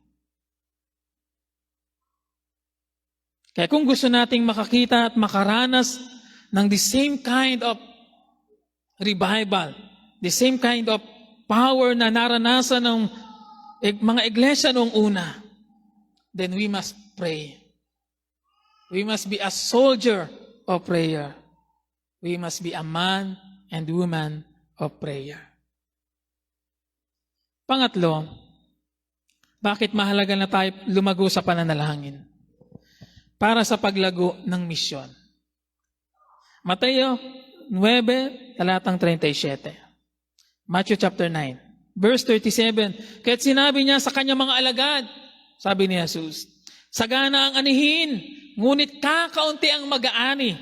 Kaya kung gusto nating makakita at makaranas ng the same kind of revival, the same kind of power na naranasan ng mga iglesia noong una, then we must pray. We must be a soldier of prayer. We must be a man and woman of prayer. Pangatlo, bakit mahalaga na tayo lumago sa pananalangin? Para sa paglago ng misyon. Mateo 9, talatang 37. Matthew chapter 9, verse 37. Kaya't sinabi niya sa kanyang mga alagad, sabi ni Jesus, sagana ang anihin, ngunit kakaunti ang mag-aani.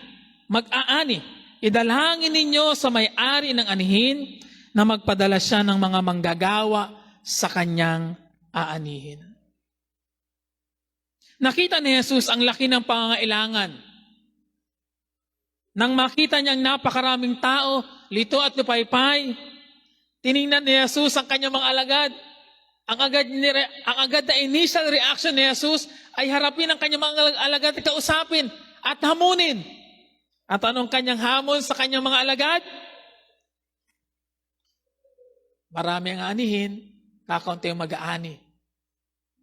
Idalangin ninyo sa may-ari ng anihin na magpadala siya ng mga manggagawa sa kanyang aanihin. Nakita ni Jesus ang laki ng pangangailangan. Nang makita niyang napakaraming tao, lito at lupaypay, tiningnan ni Jesus ang kanyang mga alagad. Ang agad na initial reaction ni Jesus ay harapin ang kanyang mga alagad at kausapin at hamunin. At anong kanyang hamon sa kanyang mga alagad? Marami ang anihin, kakaunti ang mag-aani.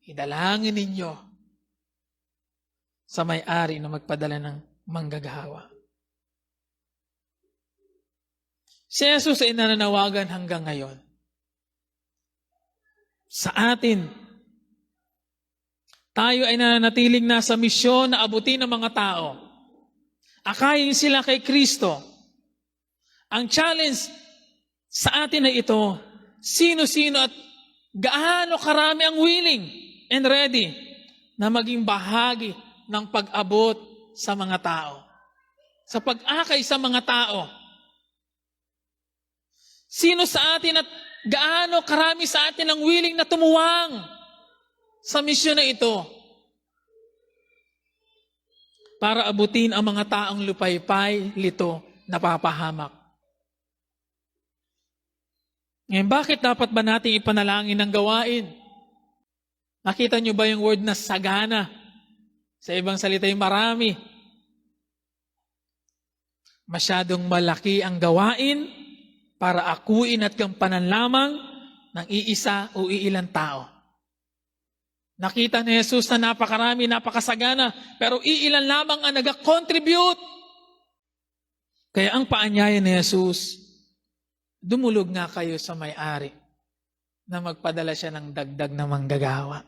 Idalangin ninyo sa may-ari na magpadala ng manggagawa. Si Jesus ay nananawagan hanggang ngayon. Sa atin, tayo ay nananatiling nasa misyon na abutin ng mga tao. Akayin sila kay Kristo. Ang challenge sa atin ay ito, sino-sino at gaano karami ang willing and ready na maging bahagi ng pag-abot sa mga tao. Sa pag-akay sa mga tao. Sino sa atin at gaano karami sa atin ang willing na tumuwang sa misyon na ito para abutin ang mga taong lupaypay, lito, napapahamak. Ngayon, bakit dapat ba natin ipanalangin ng gawain? Nakita niyo ba yung word na sagana? Sa ibang salita yung marami. Masyadong malaki ang gawain para akuin at gampanan lamang ng iisa o iilang tao. Nakita ni Jesus na napakarami, napakasagana, pero iilan lamang ang nag-contribute. Kaya ang paanyaya ni Jesus, dumulog nga kayo sa may-ari na magpadala siya ng dagdag na manggagawa.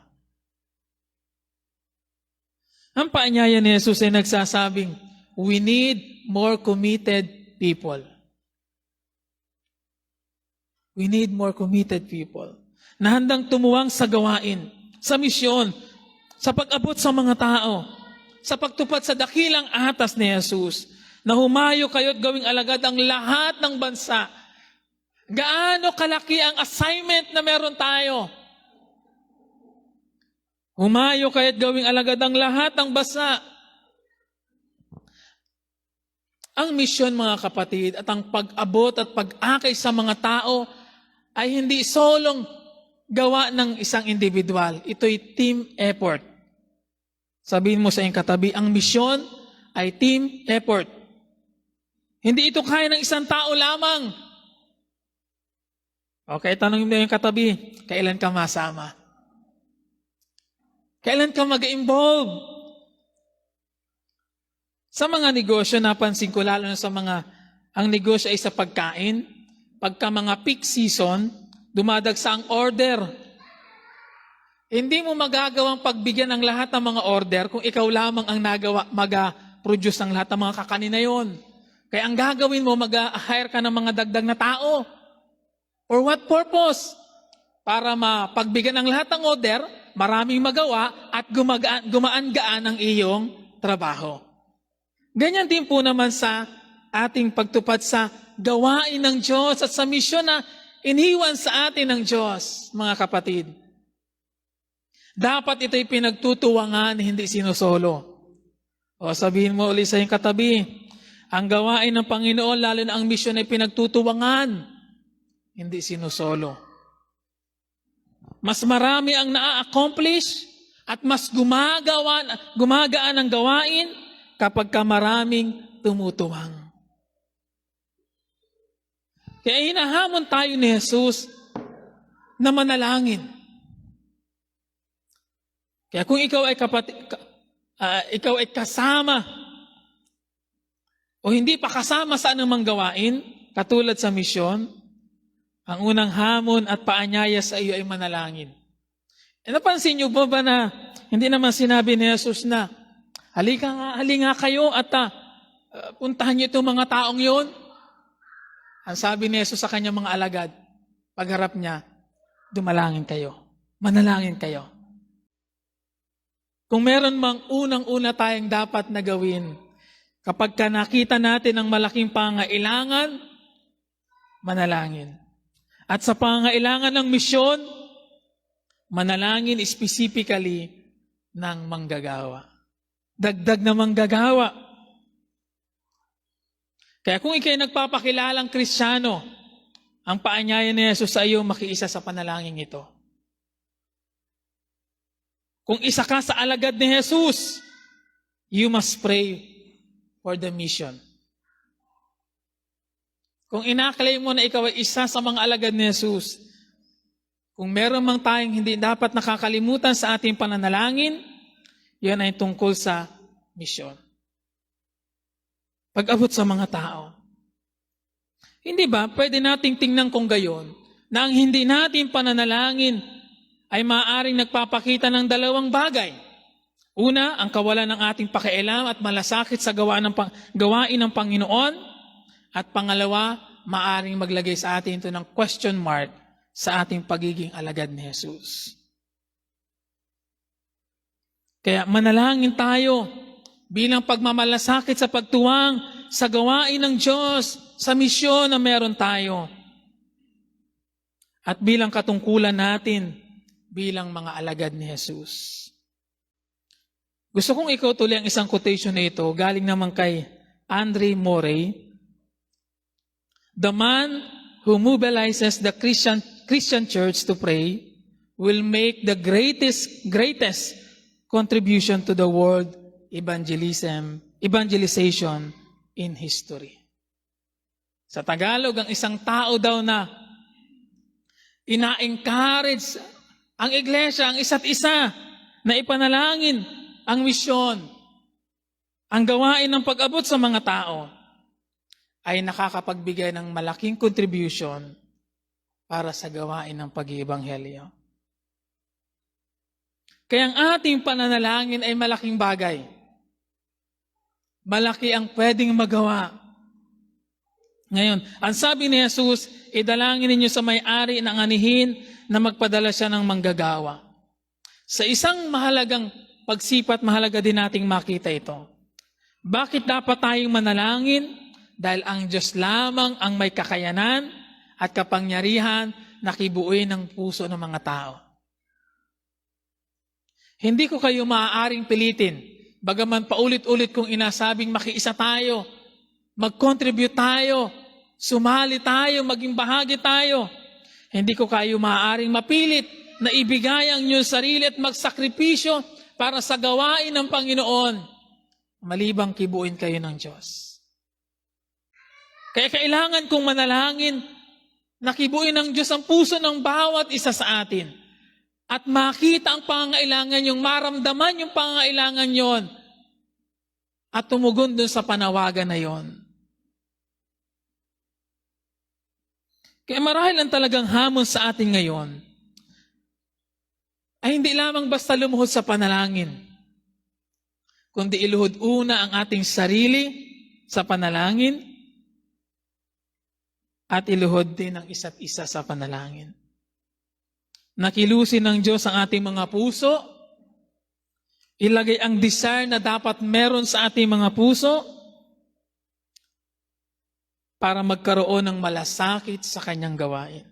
Ang paanyaya ni Jesus ay nagsasabing, we need more committed people. We need more committed people na handang tumuwang sa gawain, sa misyon, sa pag-abot sa mga tao, sa pagtupad sa dakilang atas ni Jesus, na humayo kayo't gawing alagad ang lahat ng bansa. Gaano kalaki ang assignment na meron tayo? Humayo kayo't gawing alagad ang lahat ng bansa. Ang misyon, mga kapatid, at ang pag-abot at pag-akay sa mga tao ay hindi solong gawa ng isang individual. Ito'y team effort. Sabihin mo sa iyong katabi, ang misyon ay team effort. Hindi ito kaya ng isang tao lamang. Okay, tanongin mo yung katabi, kailan ka masama? Kailan ka mag-involve? Sa mga negosyo, napansin ko lalo na sa mga, ang negosyo ay sa pagkain, pagka mga peak season, dumadagsa ang order. Hindi mo magagawang pagbigyan ng lahat ng mga order kung ikaw lamang ang mag-produce ng lahat ng mga kakanin na yon. Kaya ang gagawin mo, mag-hire ka ng mga dagdag na tao. For what purpose? Para mapagbigyan ng lahat ng order, maraming magawa at gumaan-gaan ang iyong trabaho. Ganyan din po naman sa ating pagtupad sa gawain ng Diyos at sa misyon na iniwan sa atin ng Diyos, mga kapatid. Dapat ito'y pinagtutuwangan, hindi sinusolo. O sabihin mo ulit sa iyong katabi, ang gawain ng Panginoon, lalo na ang misyon ay pinagtutuwangan, hindi sinusolo. Mas marami ang na-accomplish at mas gumagaan ang gawain kapag ka maraming tumutuwang. Kaya hinahamon tayo ni Jesus na manalangin. Kaya kung ikaw ay kasama o hindi pa kasama sa anumang gawain, katulad sa misyon, ang unang hamon at paanyaya sa iyo ay manalangin. E napansin niyo ba na hindi naman sinabi ni Jesus na, halika kayo at puntahan niyo itong mga taong yon? Ang sabi ni Jesus sa kanyang mga alagad, pagharap niya, dumalangin kayo, manalangin kayo. Kung meron mang unang-una tayong dapat na gawin, kapag ka nakita natin ang malaking pangailangan, manalangin. At sa pangailangan ng misyon, manalangin specifically ng manggagawa. Dagdag na manggagawa. Kaya kung ikay nagpapakilalang Kristiyano, ang paanyaya ni Jesus sa iyo, makiisa sa panalangin ito. Kung isa ka sa alagad ni Jesus, you must pray for the mission. Kung inaklaim mo na ikaw ay isa sa mga alagad ni Jesus, kung meron mang tayong hindi dapat nakakalimutan sa ating pananalangin, yan ay tungkol sa misyon. Pag-abot sa mga tao. Hindi ba, pwede nating tingnan kung gayon, na ang hindi natin pananalangin ay maaaring nagpapakita ng dalawang bagay. Una, ang kawalan ng ating pakialam at malasakit sa gawain ng Panginoon. At pangalawa, maaaring maglagay sa atin ito ng question mark sa ating pagiging alagad ni Jesus. Kaya manalangin tayo bilang pagmamalasakit sa pagtuwang sa gawain ng Diyos, sa misyon na meron tayo. At bilang katungkulan natin bilang mga alagad ni Jesus. Gusto kong ikaw tuloy ang isang quotation na ito, galing naman kay Andre Morey. The man who mobilizes the Christian church to pray will make the greatest contribution to the world evangelization in history. Sa Tagalog, ang isang tao daw na ina-encourage ang iglesia, ang isa't isa, na ipanalangin ang misyon, ang gawain ng pag-abot sa mga tao, ay nakakapagbigay ng malaking contribution para sa gawain ng pag-iibanghelyo. Kaya ang ating pananalangin ay malaking bagay. Malaki ang pwedeng magawa. Ngayon, ang sabi ni Jesus, idalangin ninyo sa may-ari ng anihin na magpadala siya ng manggagawa. Sa isang mahalagang pagsipat, mahalaga din nating makita ito. Bakit dapat tayong manalangin? Dahil ang Diyos lamang ang may kakayanan at kapangyarihan na kibuuin ng puso ng mga tao. Hindi ko kayo maaaring pilitin, bagaman paulit-ulit kong inasabing makiisa tayo, mag-contribute tayo, sumali tayo, maging bahagi tayo. Hindi ko kayo maaaring mapilit na ibigay ang inyong sarili at magsakripisyo para sa gawain ng Panginoon, malibang kibuuin kayo ng Diyos. Kaya kailangan kong manalangin nakibuin ng Diyos ang puso ng bawat isa sa atin. At makita ang pangangailangan yung maramdaman yung pangangailangan yon at tumugon dun sa panawagan na yon. Kaya marahil ang talagang hamon sa atin ngayon ay hindi lamang basta lumuhod sa panalangin, kundi iluhod una ang ating sarili sa panalangin at iluhod din ang isa't isa sa panalangin. Nakilusin ng Diyos ang ating mga puso, ilagay ang desire na dapat meron sa ating mga puso para magkaroon ng malasakit sa kanyang gawain.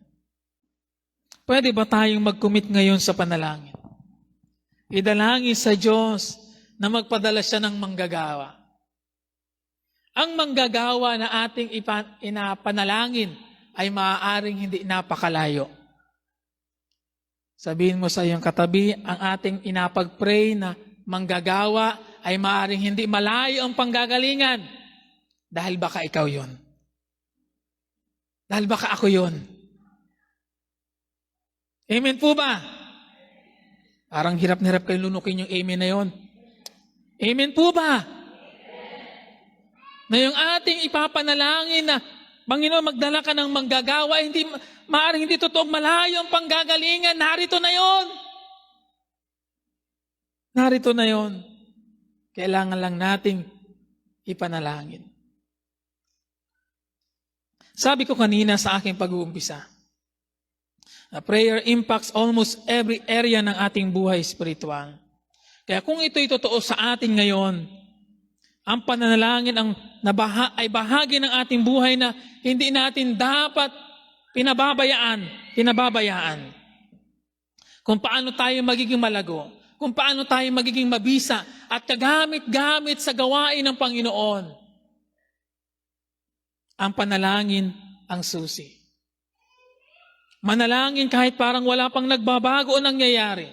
Pwede ba tayong mag-commit ngayon sa panalangin? Idalangin sa Diyos na magpadala siya ng manggagawa. Ang manggagawa na ating inapanalangin ay maaaring hindi napakalayo. Sabihin mo sa iyong katabi, ang ating inapag-pray na manggagawa ay maaaring hindi malayo ang panggagalingan dahil baka ikaw yon. Dahil baka ako yon. Amen po ba? Parang hirap na hirap kayo lunukin yung amen na yon. Amen po ba? Na yung ating ipapanalangin na, Panginoon, magdala ka ng manggagawa, hindi, maaaring hindi totoong malayo ang panggagalingan, narito na yon. Narito na yon. Kailangan lang nating ipanalangin. Sabi ko kanina sa aking pag-uumpisa, prayer impacts almost every area ng ating buhay spiritual. Kaya kung ito'y totoo sa atin ngayon, ang pananalangin ay bahagi ng ating buhay na hindi natin dapat pinababayaan. Kung paano tayo magiging malago, kung paano tayo magiging mabisa at kagamit-gamit sa gawain ng Panginoon. Ang panalangin ang susi. Manalangin kahit parang wala pang nagbabago o nangyayari.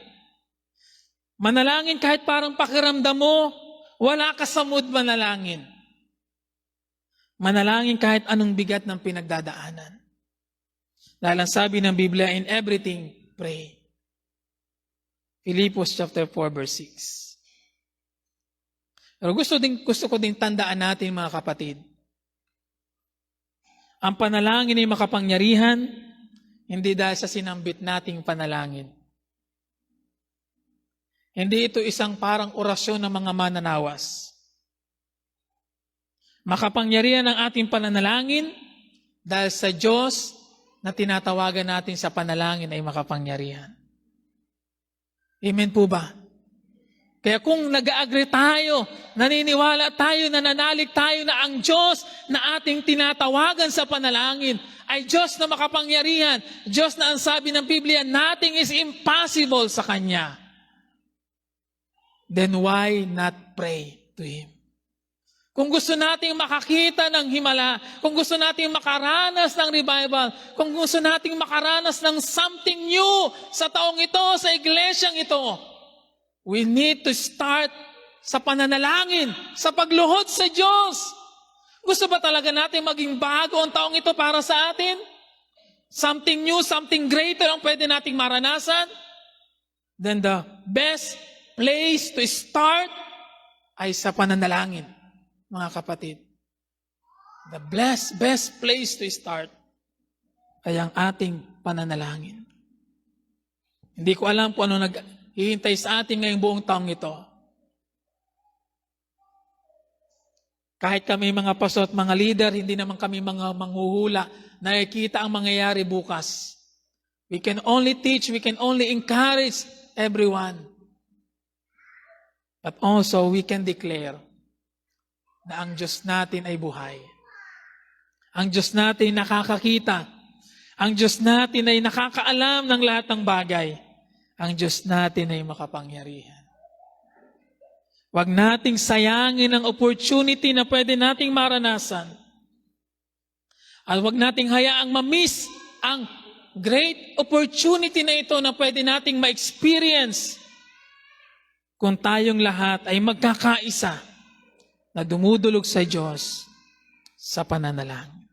Manalangin kahit parang pakiramdam mo, wala ka sa mood manalangin. Manalangin kahit anong bigat ng pinagdadaanan. Dahil ang sabi ng Biblia, in everything, pray. Filipos chapter 4, verse 6. Pero gusto ko din tandaan natin, mga kapatid, ang panalangin ay makapangyarihan, hindi dahil sa sinambit nating panalangin. Hindi ito isang parang orasyon ng mga mananawas. Makapangyarihan ang ating pananalangin dahil sa Diyos na tinatawagan natin sa panalangin ay makapangyarihan. Amen po ba? Kaya kung nag-agree tayo, naniniwala tayo, nananalig tayo na ang Diyos na ating tinatawagan sa panalangin ay Diyos na makapangyarihan, Diyos na ang sabi ng Biblia, nothing is impossible sa Kanya. Then why not pray to Him? Kung gusto nating makakita ng himala, kung gusto nating makaranas ng revival, kung gusto nating makaranas ng something new sa taong ito, sa iglesyang ito, we need to start sa pananalangin, sa pagluhod sa Diyos. Gusto ba talaga natin maging bago ang taong ito para sa atin? Something new, something greater ang pwede nating maranasan? Then the best place to start ay sa pananalangin, mga kapatid. The best place to start ay ang ating pananalangin. Hindi ko alam kung ano hihintay sa atin ngayong buong taong ito. Kahit kami mga pastor at mga leader, hindi naman kami mga manghuhula, nakikita ang mangyayari bukas. We can only teach, we can only encourage everyone. But also, we can declare na ang Diyos natin ay buhay. Ang Diyos natin nakakakita. Ang Diyos natin ay nakakaalam ng lahat ng bagay. Ang Diyos natin ay makapangyarihan. Huwag nating sayangin ang opportunity na pwede nating maranasan. At huwag nating hayaang ma-miss ang great opportunity na ito na pwede nating ma-experience kung tayong lahat ay magkakaisa na dumudulog sa Diyos sa pananalangin.